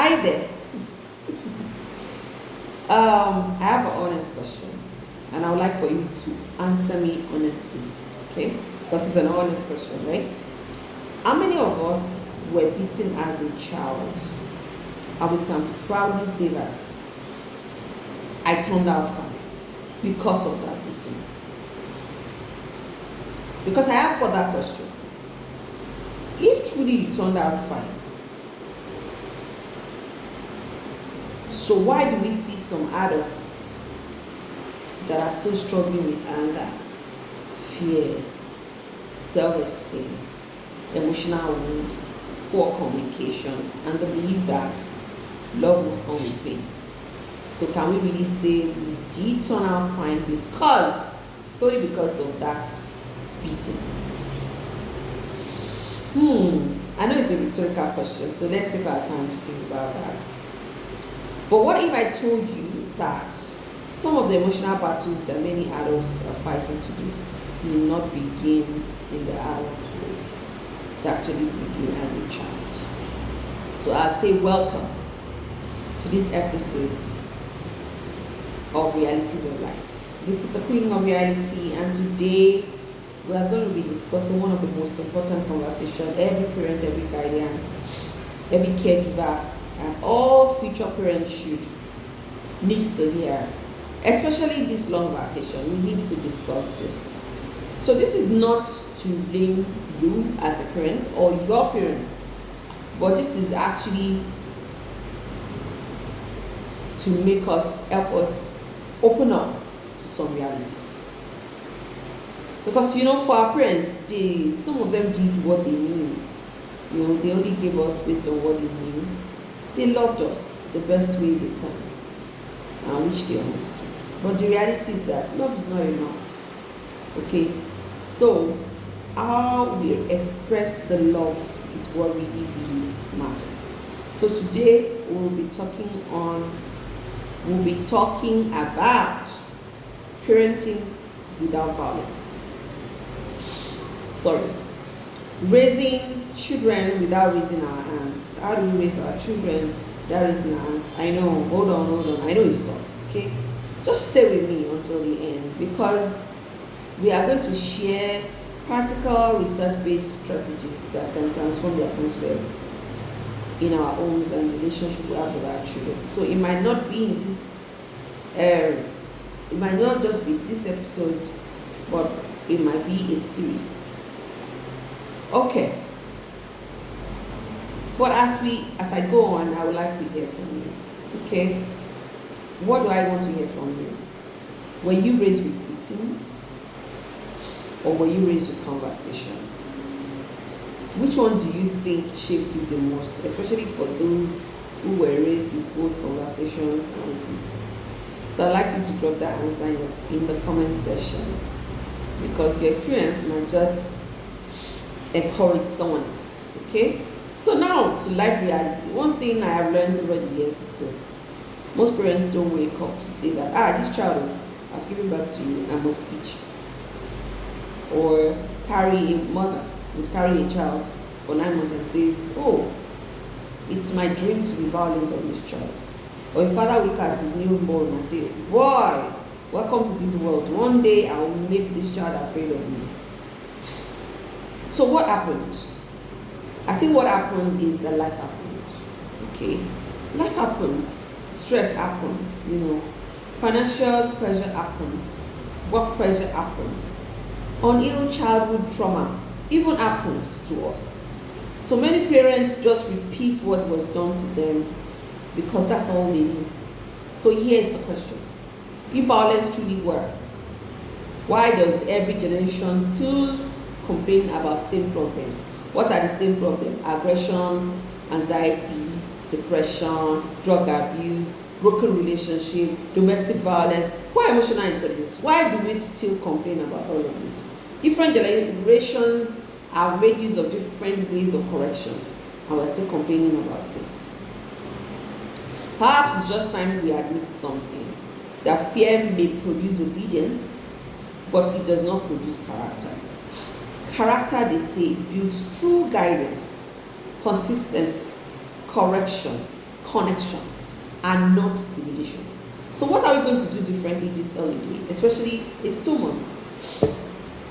Hi there. I have an honest question, and I would like for you to answer me honestly, okay? Because it's an honest question, right? How many of us were beaten as a child, and we can proudly say that I turned out fine because of that beating? Because I have for that question. If truly you turned out fine, so why do we see some adults that are still struggling with anger, fear, self-esteem, emotional wounds, poor communication, and the belief that love must come with pain? So can we really say we did turn out fine solely because of that beating? I know it's a rhetorical question, so let's take our time to think about that. But what if I told you that some of the emotional battles that many adults are fighting today will not begin in the adulthood? It actually begin as a child. So I'll say welcome to this episode of Realities of Life. This is a Queen of Reality, and today we are going to be discussing one of the most important conversations every parent, every guardian, every caregiver, and all future parents should needs to hear, especially this long vacation. We need to discuss this. So this is not to blame you as a parent or your parents, but this is actually to help us open up to some realities. Because for our parents, some of them did what they knew. They only gave us based on what they knew. They loved us the best way they can, which they understood. But the reality is that love is not enough. Okay? So, how we express the love is what really matters. So today we'll be talking about parenting without violence. Raising children without raising our hands. How do we raise our children without raising our hands? I know, hold on. I know it's tough, okay? Just stay with me until the end, because we are going to share practical research-based strategies that can transform the atmosphere in our homes and relationship we have with our children. So it might not be in this, it might not just be this episode, but it might be a series. Okay. But as I go on, I would like to hear from you. Okay? What do I want to hear from you? Were you raised with beatings? Or were you raised with conversation? Which one do you think shaped you the most? Especially for those who were raised with both conversations and with beatings. So I'd like you to drop that answer in the comment section, because your experience might just encourage someone else. Okay? So now to life reality. One thing I have learned over the years is this. Most parents don't wake up to say that, this child, I've given birth to you, I must speech. Or a mother would carry a child for 9 months and says, it's my dream to be violent on this child. Or a father will look at his newborn and say, boy, welcome to this world. One day I will make this child afraid of me. So what happened? I think what happened is that life happened. Okay? Life happens. Stress happens, Financial pressure happens. Work pressure happens. Unhealed childhood trauma even happens to us. So many parents just repeat what was done to them because that's all they knew. So here's the question. If violence truly works, why does every generation still complain about same problem? What are the same problems? Aggression, anxiety, depression, drug abuse, broken relationship, domestic violence, poor emotional intelligence. Why do we still complain about all of this? Different generations have made use of different ways of corrections, and we're still complaining about this. Perhaps it's just time we admit something. That fear may produce obedience, but it does not produce character. Character, they say, is built through guidance, consistency, correction, connection and not intimidation. So what are we going to do differently this holiday? Especially, it's 2 months.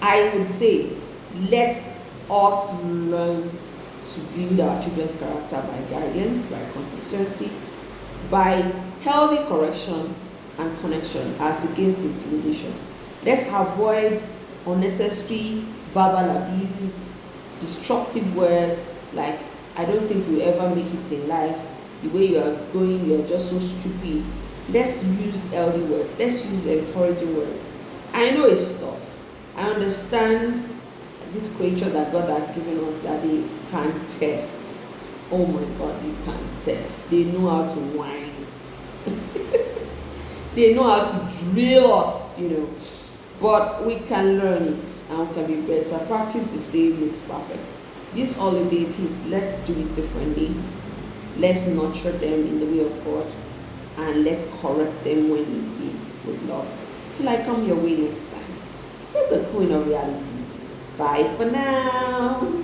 I would say, let us learn to build our children's character by guidance, by consistency, by healthy correction and connection as against intimidation. Let's avoid unnecessary verbal abuse, destructive words like, I don't think you ever make it in life. The way you are going, you're just so stupid. Let's use healthy words. Let's use encouraging words. I know it's tough. I understand this creature that God has given us that they can test. Oh my God, they can test. They know how to whine. They know how to drill us, But we can learn it and we can be better. Practice the same makes perfect. This holiday, please, let's do it differently. Let's nurture them in the way of God. And let's correct them when need be with love. Till I come your way next time. Stay the queen of reality. Bye for now.